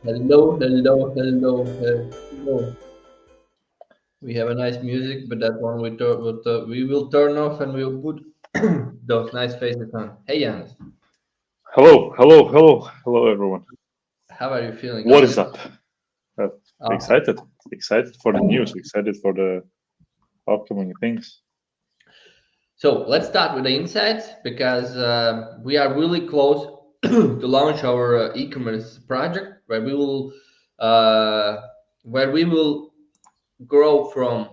Hello, hello, hello, hello. We have a nice music, but that one we will turn off and we'll put those nice faces on. Hey, Janis, Hello, hello, hello, hello, everyone. how are you feeling? All What is good? up? Uh, Awesome. excited, excited for the news, excited for the upcoming things. So let's start with the insights because we are really close to launch our e-commerce project uh, where we will grow from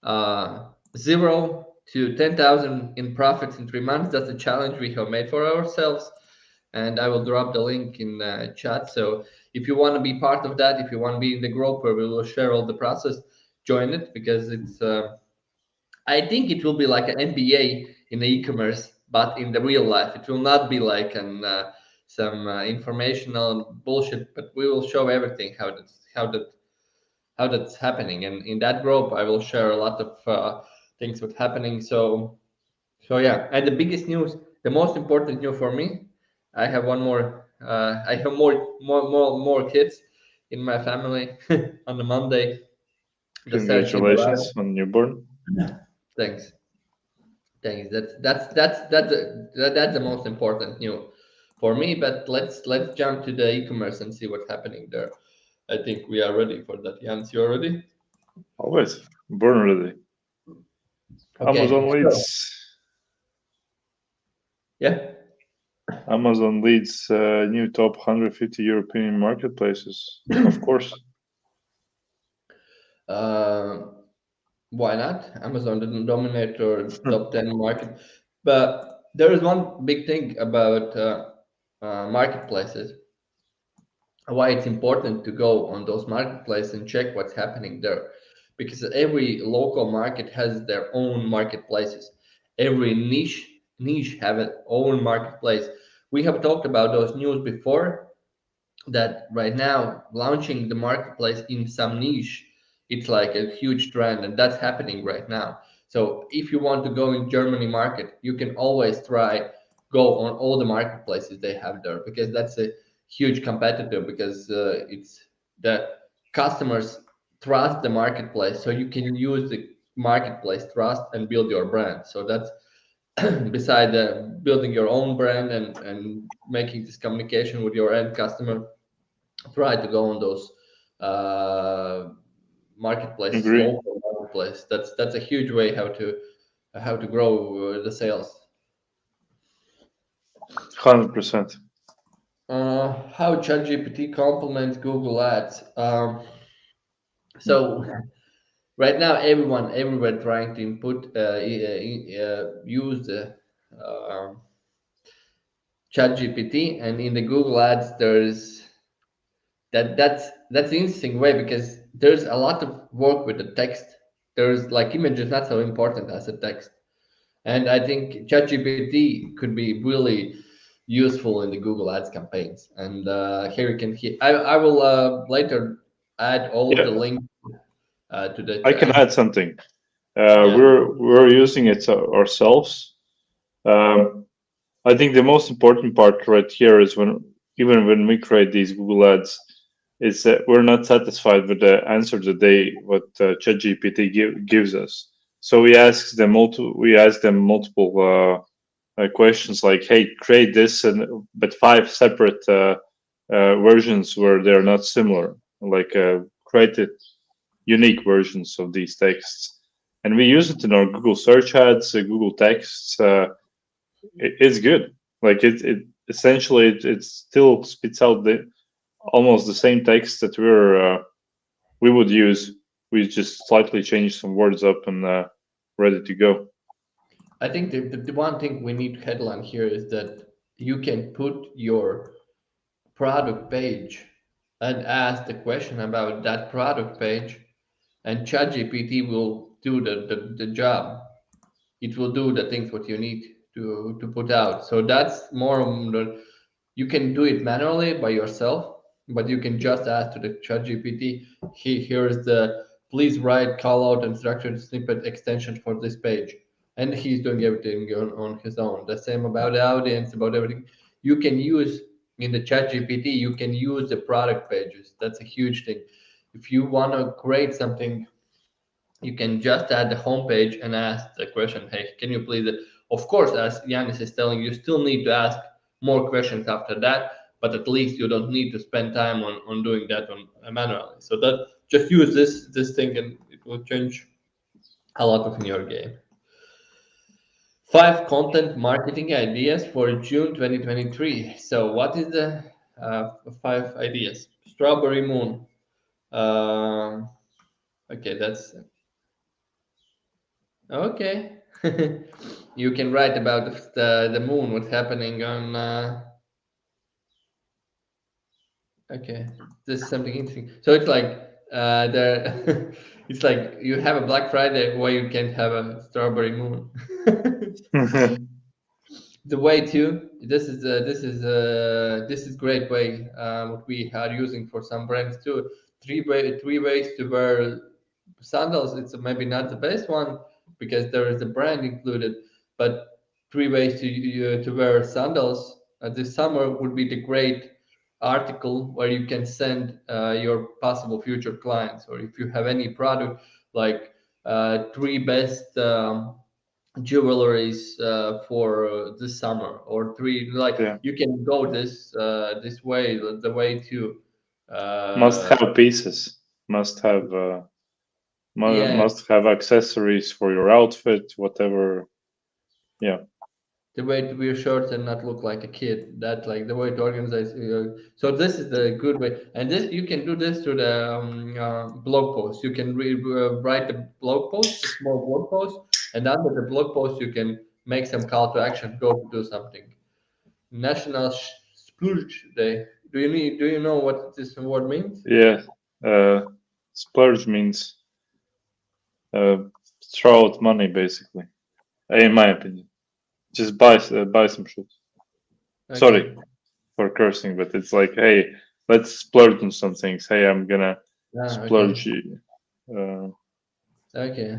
uh, 0 to 10,000 in profits in 3 months. That's a challenge we have made for ourselves, and I will drop the link in chat. So if you want to be part of that, if you want to be in the group where we will share all the process, join it because it's. I think it will be like an MBA in the e-commerce, but in the real life, it will not be like some informational bullshit. But we will show everything how that's happening, and in that group I will share a lot of things what's happening. So yeah, and the biggest news, the most important news for me, I have one more I have more kids in my family on the Monday. The 13th Congratulations arrival. on newborn. Thanks. Thanks. That's the most important news for me. But let's jump to the e-commerce and see what's happening there. I think we are ready for that. Jans, you are ready? Always born ready. Okay. Amazon So leads. yeah. Amazon leads new top 150 European marketplaces. Of course. Uh, why not? Amazon didn't dominate or top 10 market, but there is one big thing about marketplaces. Why it's important to go on those marketplaces and check what's happening there, because every local market has their own marketplaces. Every niche have its own marketplace. We have talked about those news before, that right now launching the marketplace in some niche, it's like a huge trend, and that's happening right now. So if you want to go in Germany market, you can always try go on all the marketplaces they have there, because that's a huge competitor, because it's the customers trust the marketplace, so you can use the marketplace trust and build your brand. So that's beside building your own brand and making this communication with your end customer, try to go on those uh, marketplaces, Agree. local marketplace. That's a huge way how to grow the sales. 100%. How ChatGPT complements Google Ads. So right now, everyone everywhere trying to input use the uh, ChatGPT, and in the Google Ads, there's that's an interesting way, because there's a lot of work with the text. There's like image is not so important as a text, and I think ChatGPT could be really useful in the Google Ads campaigns. And here you can hear. I will later add all of Yeah, the links to the I can chat. add something. Yeah. We're using it ourselves. Um, I think the most important part right here is when even when we create these Google ads, is that we're not satisfied with the answer that they what ChatGPT gives us. So we ask them multiple questions like, "Hey, create this," and but five separate versions where they're not similar, like create it unique versions of these texts. And we use it in our Google search ads, Google texts. It's good. Like it essentially it still spits out the almost the same text that we would use. We just slightly change some words up and ready to go. I think the one thing we need to headline here is that you can put your product page and ask the question about that product page, and ChatGPT will do the job. It will do the things what you need to put out. So that's more you can do it manually by yourself, but you can just ask to the ChatGPT. Here's the please write call out and structured snippet extension for this page, and he's doing everything on his own. The same about the audience, about everything. You can use. in the chat GPT, you can use the product pages. That's a huge thing. If you want to create something, you can just add the homepage and ask the question, hey, can you please, of course, as Yanis is telling you, still need to ask more questions after that, but at least you don't need to spend time on doing that on manually. So that just use this thing and it will change a lot of in your game. 5 content marketing ideas for June 2023. So what is the 5 ideas? Strawberry moon. Um, okay, that's okay. You can write about the moon, what's happening on. Okay, this is something interesting. So it's like there, it's like you have a Black Friday where you can't have a strawberry moon. The way to this is great way what we are using for some brands too. Three ways to wear sandals. It's maybe not the best one because there is a brand included, but 3 ways to wear sandals this summer would be the great article where you can send your possible future clients, or if you have any product like 3 best jewelries for this summer, or three, like Yeah. you can go this way, the way to Must uh have pieces. Must have yeah, must have accessories for your outfit, whatever. Yeah. the way to wear shorts and not look like a kid, that like the way to organize so this is the good way, and this you can do this through the blog post. You can write the blog post, a small blog post, and under the blog post you can make some call to action, go to do something. National Splurge Day. Do you know what this word means? Yeah. Uh, Splurge means uh, throw out money, basically. In my opinion, just buy some shit. Okay. Sorry for cursing, but it's like, hey, let's splurge on some things. Hey, I'm gonna Ah, okay. splurge. Uh, Okay.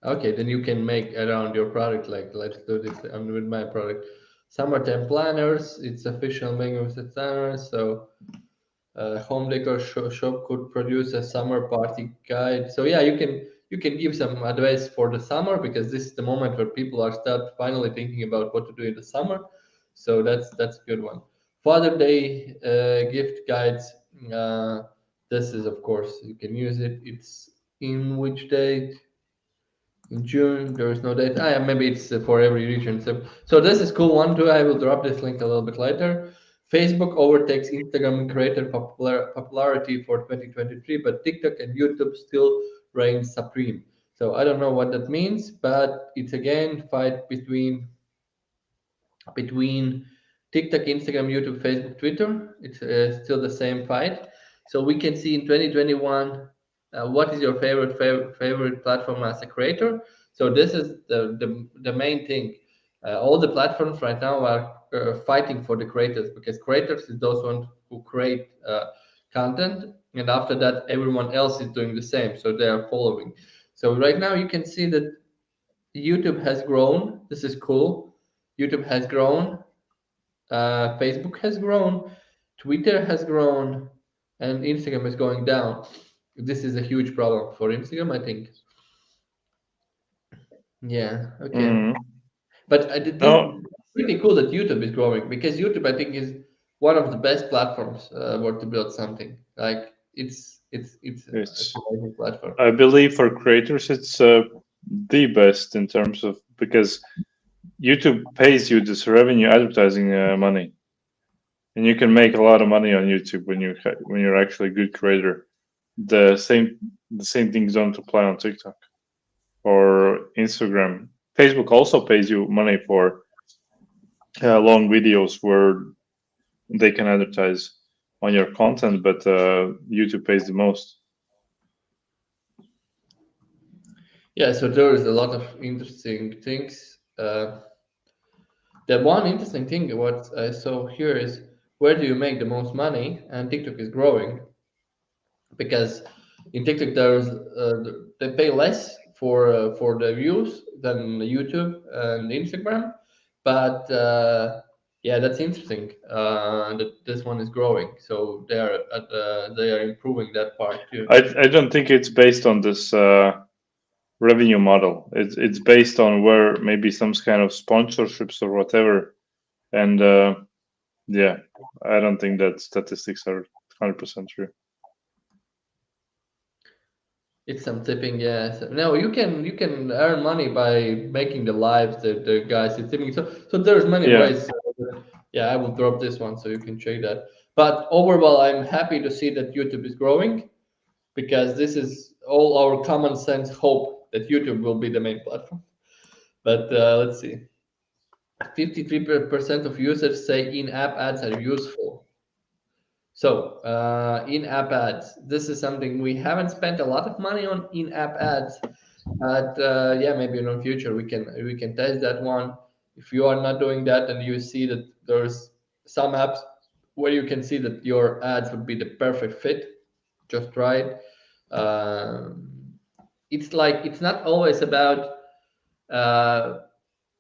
Okay, then you can make around your product, like let's do this with my product. Summertime planners, it's official menu of the summer. So home decor shop could produce a summer party guide. So yeah, you can give some advice for the summer, because this is the moment where people are start finally thinking about what to do in the summer. So that's a good one. Father Day gift guides. Uh, this is, of course, you can use it. It's in which date? In June. There is no date. Ah, yeah, maybe it's for every region. So this is cool one too. I will drop this link a little bit later. Facebook overtakes Instagram in creator popularity for 2023, but TikTok and YouTube still reign supreme. So I don't know what that means, but it's again fight between TikTok, Instagram, YouTube, Facebook, Twitter. It's still the same fight. So we can see in 2021, what is your favorite platform as a creator? So this is the main thing. All the platforms right now are fighting for the creators, because creators is those ones who create content, and after that, everyone else is doing the same. So they are following. So right now, you can see that YouTube has grown. This is cool. YouTube has grown, Facebook has grown, Twitter has grown, and Instagram is going down. This is a huge problem for Instagram, I think. Yeah, okay. mm, But this is no, pretty cool that YouTube is growing, because YouTube, I think, is one of the best platforms where to build something. Like it's it's. an amazing platform. I believe for creators, it's the best in terms of because YouTube pays you this revenue advertising money, and you can make a lot of money on YouTube when you're actually a good creator. The same things don't apply on TikTok or Instagram. Facebook also pays you money for long videos where they can advertise on your content, but YouTube pays the most. Yeah, so there is a lot of interesting things. The one interesting thing what I saw here is, where do you make the most money? And TikTok is growing, because in TikTok they pay less for the views than YouTube and Instagram, but Yeah, that's interesting. That this one is growing, so they are improving that part too. I don't think it's based on this revenue model. It's based on where maybe some kind of sponsorships or whatever. And yeah, I don't think that statistics are 100% true. It's some tipping, yeah. So, no, you can earn money by making the lives the guys is tipping. So there's many Yeah, ways. Yeah, I will drop this one so you can check that. But overall, I'm happy to see that YouTube is growing because this is all our common sense hope that YouTube will be the main platform. But let's see. 53% of users say in-app ads are useful. So, in-app ads. This is something we haven't spent a lot of money on in-app ads, but yeah, maybe in the future we can test that one. If you are not doing that and you see that there's some apps where you can see that your ads would be the perfect fit, just try it. It's like it's not always uh,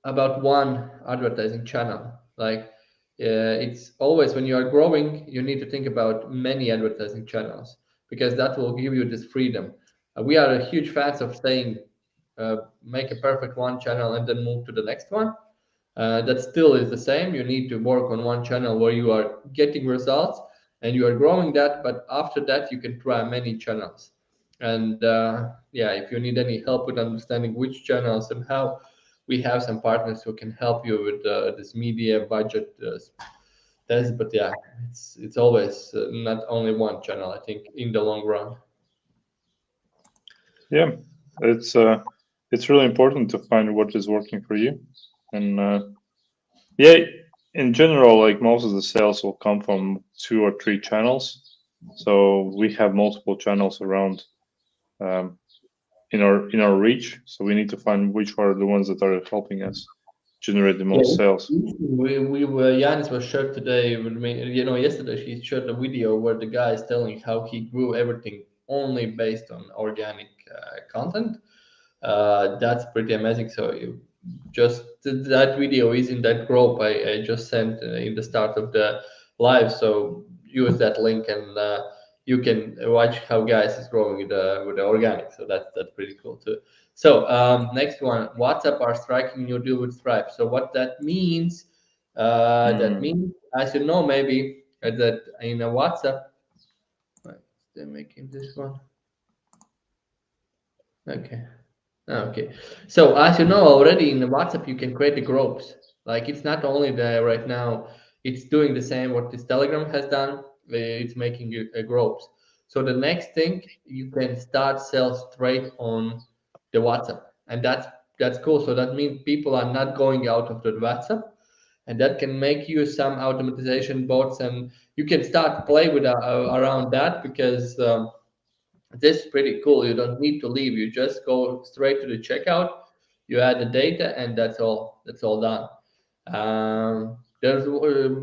about one advertising channel. Like it's always when you are growing, you need to think about many advertising channels because that will give you this freedom. We are a huge fans of saying, make a perfect one channel and then move to the next one. That still is the same. You need to work on one channel where you are getting results and you are growing that. But after that, you can try many channels. And yeah, if you need any help with understanding which channels and how, we have some partners who can help you with this media budget test. But yeah, it's always not only one channel. I think in the long run. yeah, it's really important to find what is working for you, and yeah, in general, like most of the sales will come from two or three channels. So we have multiple channels around um, in our reach. So we need to find which are the ones that are helping us generate the Yeah, most sales. we were Yanis was shared today with me. Yesterday he shared a video where the guy is telling how he grew everything only based on organic content. That's pretty amazing. So you just that video is in that group I just sent in the start of the live. So use that link and you can watch how guys is growing with the organic. So that's pretty cool too. So next one, WhatsApp are striking new deal with Stripe. So what that means? That Mm. means, as you know, maybe that in a WhatsApp, right, they're making this one. Okay. Okay. So as you know already in the WhatsApp, you can create the groups. Like it's not only there right now, it's doing the same what this Telegram has done. It's making you groups. So the next thing you can start sell straight on the WhatsApp, and that's cool. So that means people are not going out of the WhatsApp, and that can make you some automatization bots, and you can start play with around that because. This is pretty cool. You don't need to leave. You just go straight to the checkout. You add the data, and that's all. That's all done. There's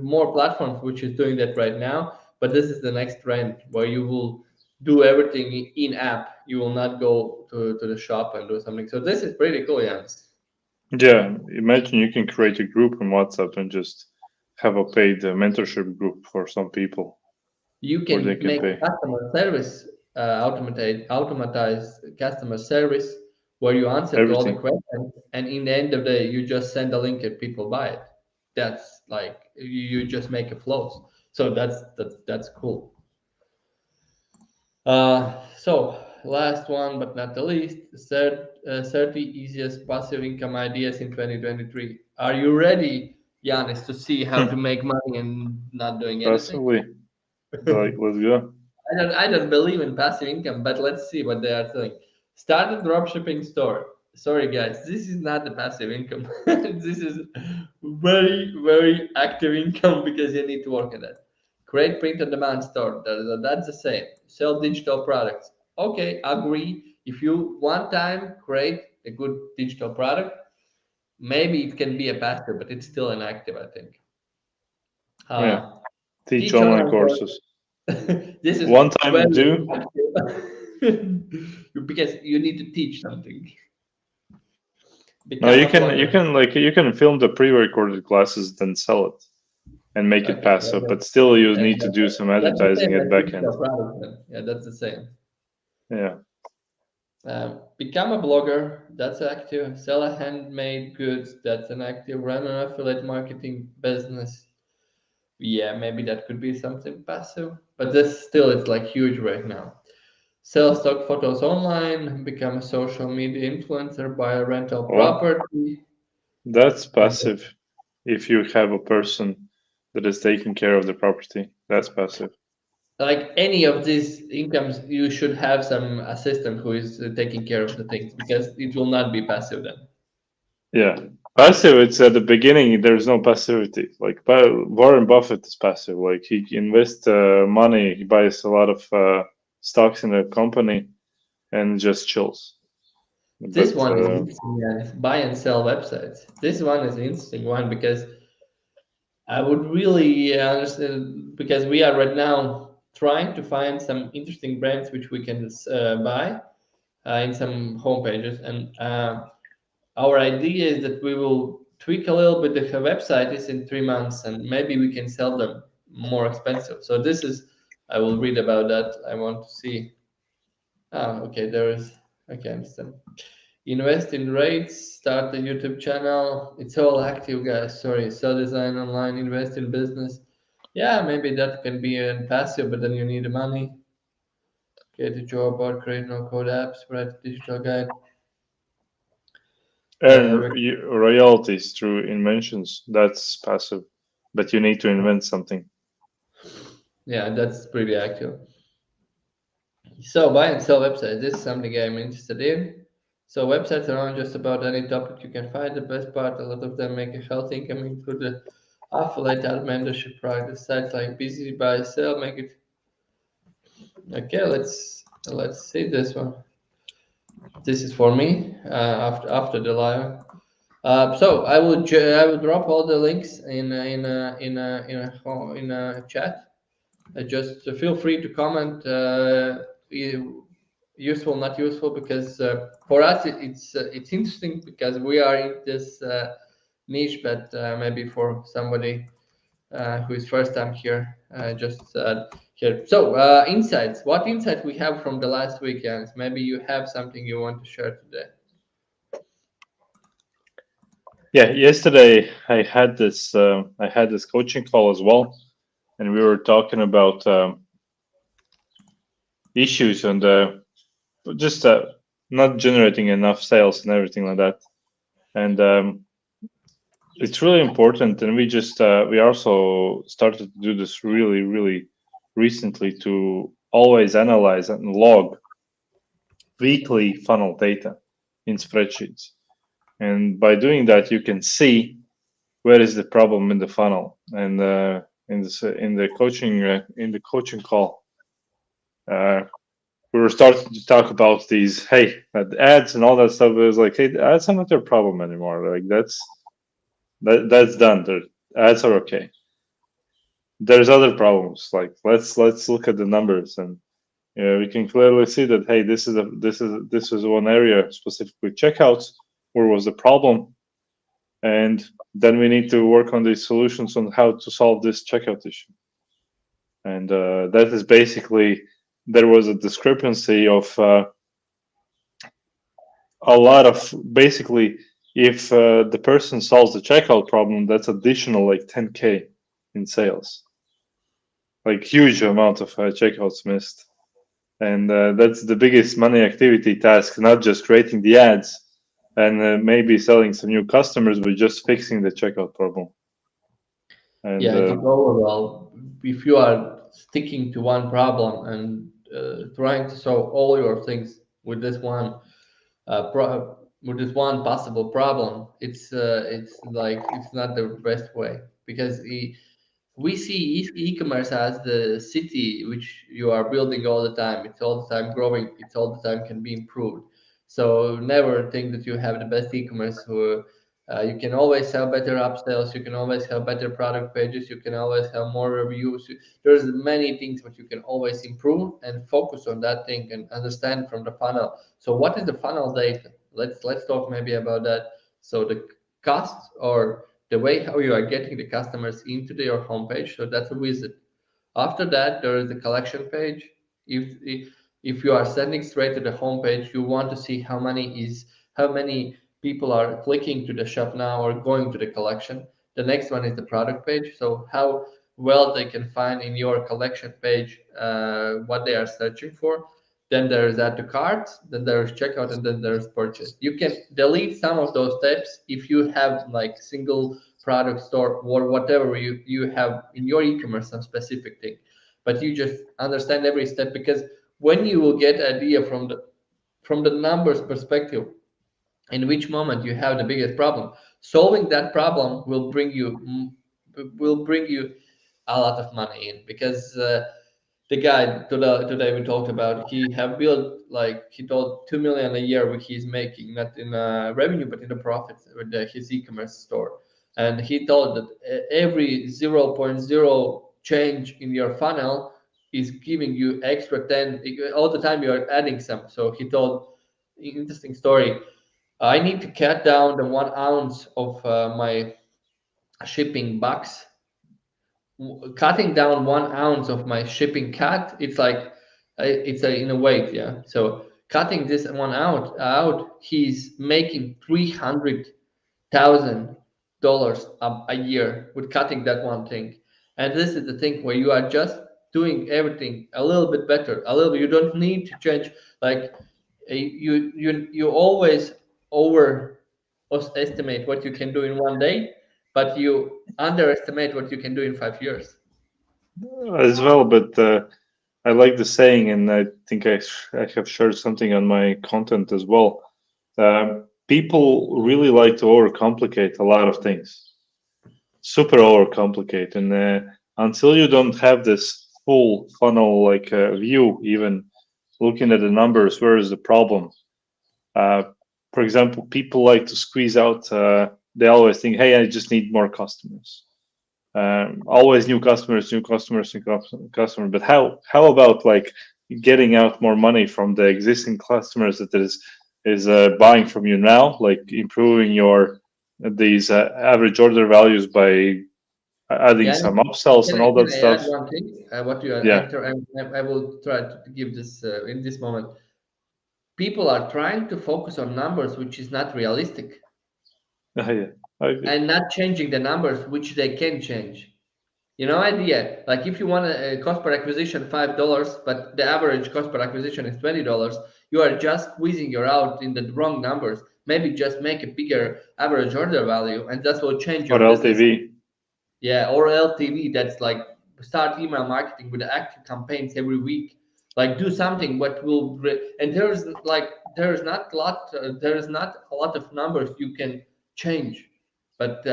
more platforms which is doing that right now, but this is the next trend where you will do everything in app. You will not go to the shop and do something. So this is pretty cool, Jens. Yeah, imagine you can create a group in WhatsApp and just have a paid mentorship group for some people You where they can can make pay customer service automatize customer service where you answer to all the everything. questions, and in the end of the day you just send a link and people buy it. That's like you just make it flows. So that's cool. So last one but not the least, 30 easiest passive income ideas in 2023. Are you ready, Yanis, to see how to make money and not doing anything? Passively, like let's go. I don't believe in passive income, but let's see what they are saying. Start a dropshipping store. Sorry, guys, this is not the passive income. This is very, very active income because you need to work on it. Create print on demand store. That's the same. Sell digital products. Okay, agree. If you one time create a good digital product, maybe it can be a passive, but it's still inactive, I think. Yeah, Uh, teach teach online online course. courses. This is One time very do. active because you need to teach something. No, Become you a can blogger. you can like you can film the pre-recorded classes then sell it. and make it Okay, passive. But still, you need to do some that's the advertising same at as back end. digital products then. Yeah, that's the same. Yeah. Become a blogger, that's active. Sell a handmade goods, that's an active. Run an affiliate marketing business. Yeah, maybe that could be something passive, but this still is like huge right now. Sell stock photos online, become a social media influencer, buy a rental Well, property. that's Uh, passive. If you have a person that is taking care of the property, that's passive. like any of these incomes, you should have some assistant who is taking care of the things because it will not be passive then. Yeah. Passive, it's at the beginning, there's no passivity. Like Warren Buffett is passive. Like he invests money, he buys a lot of stocks in a company and just chills. This But one is interesting, yeah. Buy and sell websites. This one is an interesting one because I would really understand because we are right now trying to find some interesting brands which we can buy in some homepages, and our idea is that we will tweak a little bit the website is in 3 months, and maybe we can sell them more expensive. So this is I will read about that. I want to see. Ah, okay, there is. Okay, I understand. Invest in rates, start a YouTube channel. It's all active, guys. Sorry, sell design online, invest in business. Yeah, maybe that can be a passive, but then you need the money. Get a job or create no code apps, write a digital guide. earn Uh, royalties through inventions, that's passive. But you need to invent something. yeah, that's pretty active. So buy and sell websites. This is something I'm interested in. So websites aren't just about any topic you can find. The best part, a lot of them make a healthy income, include the affiliate ad membership products. Sites like Busy Buy Sell make it. Okay, let's see this one. This is for me after the live. So I will drop all the links in a chat. Just feel free to comment. Useful, not useful, because for us it's interesting because we are in this niche, but maybe for somebody who is first time here, just here. So insights. What insight we have from the last weekend? Maybe you have something you want to share today. Yeah, yesterday I had this coaching call as well, and we were talking about issues and just not generating enough sales and everything like that. And it's really important. And we also started to do this really recently to always analyze and log weekly funnel data in spreadsheets. And by doing that, you can see where is the problem in the funnel. And in the coaching call, uh, we were starting to talk about these ads and all that stuff. It was like, hey, ads are not your problem anymore. Like that's done. The ads are okay. There's other problems. Like let's look at the numbers, and we can clearly see that hey, this is one area specifically checkouts where was the problem, and then we need to work on these solutions on how to solve this checkout issue. And that is basically there was a discrepancy of a lot of basically if the person solves the checkout problem, that's additional like 10K in sales, like huge amount of checkouts missed. And that's the biggest money activity task, not just creating the ads and maybe selling some new customers, but just fixing the checkout problem. And Yeah, I think overall, if you are sticking to one problem and trying to solve all your things with this one with this one possible problem, it's like it's not the best way because we see e-commerce as the city which you are building all the time. It's all the time growing. It's all the time can be improved. So never think that you have the best e-commerce. Who you can always have better upsells. You can always have better product pages. You can always have more reviews. There's many things that you can always improve and focus on that thing and understand from the funnel. So what is the funnel data? Let's talk maybe about that. So the cost or the way how you are getting the customers into your homepage. So that's a visit. After that, there is the collection page. If you are sending straight to the homepage, you want to see how many people are clicking to the shop now or going to the collection. The next one is the product page. So how well they can find in your collection page what they are searching for. Then there is add to cart, then there is checkout, and then there is purchase. You can delete some of those steps if you have like single product store or whatever you have in your e-commerce, some specific thing. But you just understand every step, because when you will get idea from the numbers perspective, in which moment you have the biggest problem, solving that problem will bring you a lot of money in, because the guy today we talked about, he have built, like he told, 2 million a year what he's making, not in revenue but in the profits with his e-commerce store. And he told that every zero point 0.0 change in your funnel is giving you extra 10 all the time. You are adding some. So he told, interesting story, I need to cut down the 1 ounce of my shipping box. Cutting down 1 ounce of my shipping cut, it's like it's in a weight, yeah. So cutting this one out, he's making $300,000 a year with cutting that one thing. And this is the thing where you are just doing everything a little bit better, a little bit. You don't need to change, like you always overestimate what you can do in one day, but you underestimate what you can do in 5 years. as well. But I like the saying, and I think I have shared something on my content as well. People really like to overcomplicate a lot of things, super overcomplicate, and until you don't have this full funnel like view, even looking at the numbers, where is the problem? Uh, for example, people like to squeeze out. They always think, "Hey, I just need more customers." Always new customers, new customers, new customers. But how about like getting out more money from the existing customers that is buying from you now, like improving your these average order values by adding Yeah, some upsells and all can that I add stuff. one thing? What you are Yeah, enter, I will try to give this in this moment. People are trying to focus on numbers, which is not realistic, yeah, I agree. and not changing the numbers, which they can change. You know, idea, like if you want a cost per acquisition $5, but the average cost per acquisition is $20, you are just squeezing your out in the wrong numbers. Maybe just make a bigger average order value, and that will change Or your business. LTV. Yeah, or LTV. That's like start email marketing with active campaigns every week. Like do something what will and there is not a lot of numbers you can change, but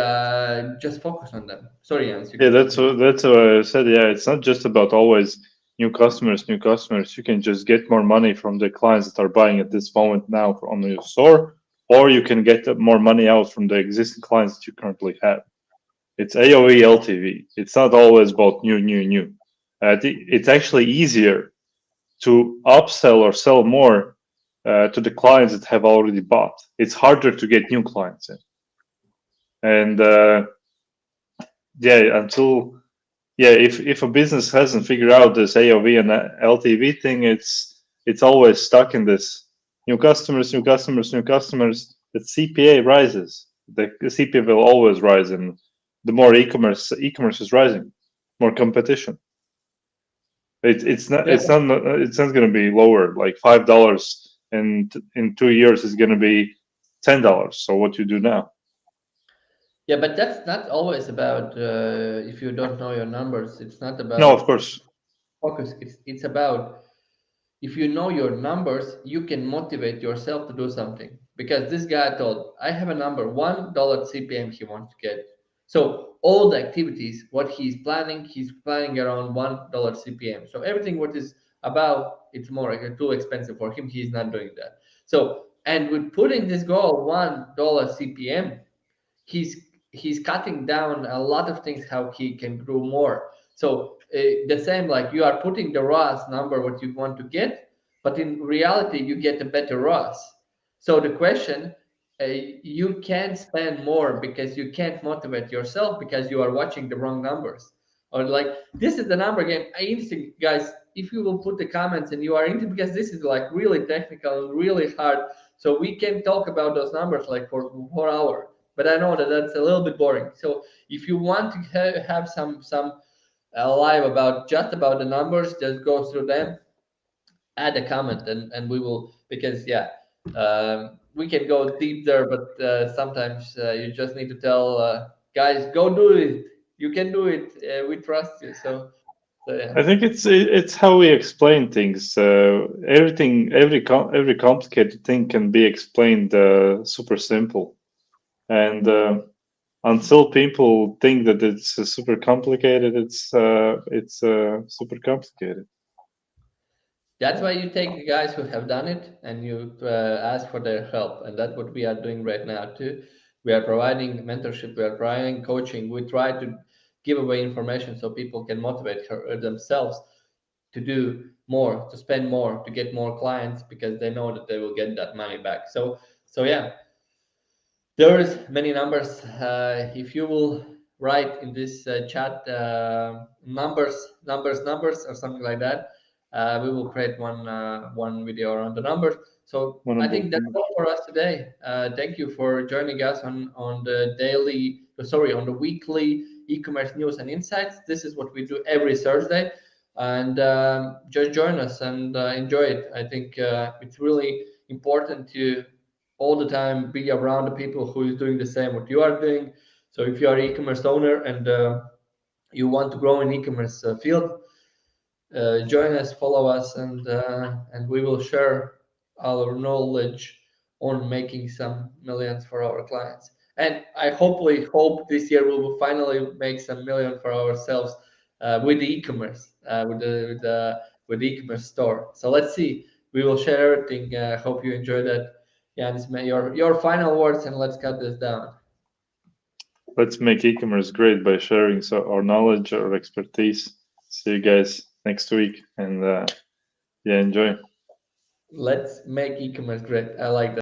just focus on them. Sorry, Jens, you Yeah, can continue. that's what I said. Yeah, it's not just about always new customers, new customers. You can just get more money from the clients that are buying at this moment now on your store, or you can get more money out from the existing clients that you currently have. It's AOE LTV. It's not always about new. It's actually easier to upsell or sell more to the clients that have already bought. It's harder to get new clients in, and yeah, until yeah, if a business hasn't figured out this AOV and LTV thing, it's always stuck in this new customers, new customers, new customers. The CPA rises. The CPA will always rise, and the more e-commerce is rising, more competition. Yeah, It's not going to be lower. Like $5, and in 2 years is going to be $10. So what you do now? yeah, but that's not always about if you don't know your numbers. It's not No, of about course. focus. It's about, if you know your numbers, you can motivate yourself to do something. Because this guy told, I have a number, $1 CPM he wants to get. So all the activities, what he's planning around $1 CPM. So everything what is above, it's more like too expensive for him. He's not doing that. So and with putting this goal $1 CPM, he's cutting down a lot of things how he can grow more. So the same, like you are putting the ROAS number what you want to get, but in reality you get a better ROAS. So the question, you can't spend more because you can't motivate yourself because you are watching the wrong numbers. Or like, this is the number game. I instinct, guys, if you will put the comments and you are into, because this is like really technical and really hard, so we can talk about those numbers like for 4 hours. But I know that that's a little bit boring. So if you want to have some live about just about the numbers, just go through them, add a comment, and we will, because yeah, we can go deep there, but sometimes you just need to tell guys, go do it, you can do it, we trust you. So yeah. I think it's how we explain things. Everything, every complicated thing can be explained super simple, and until people think that it's super complicated, it's super complicated. That's why you take the guys who have done it and you ask for their help. And that's what we are doing right now, too. We are providing mentorship, we are providing coaching. We try to give away information so people can motivate themselves to do more, to spend more, to get more clients because they know that they will get that money back. So yeah, there is many numbers. If you will write in this chat numbers, or something like that, we will create one video around the numbers. So One I of those think that's numbers. all for us today. Thank you for joining us on the daily, sorry, on the weekly e-commerce news and insights. This is what we do every Thursday, and just join us and enjoy it. I think it's really important to all the time be around the people who is doing the same what you are doing. So if you are an e-commerce owner and you want to grow in e-commerce field, join us, follow us, and we will share our knowledge on making some millions for our clients. And I hopefully hope this year we will finally make some million for ourselves with the e-commerce, with the e-commerce store. So let's see. We will share everything. Hope you enjoy that. Yanis, your final words, and let's cut this down. Let's make e-commerce great by sharing our knowledge, our expertise. See you guys next week, and yeah, enjoy. Let's make e-commerce great. I like that.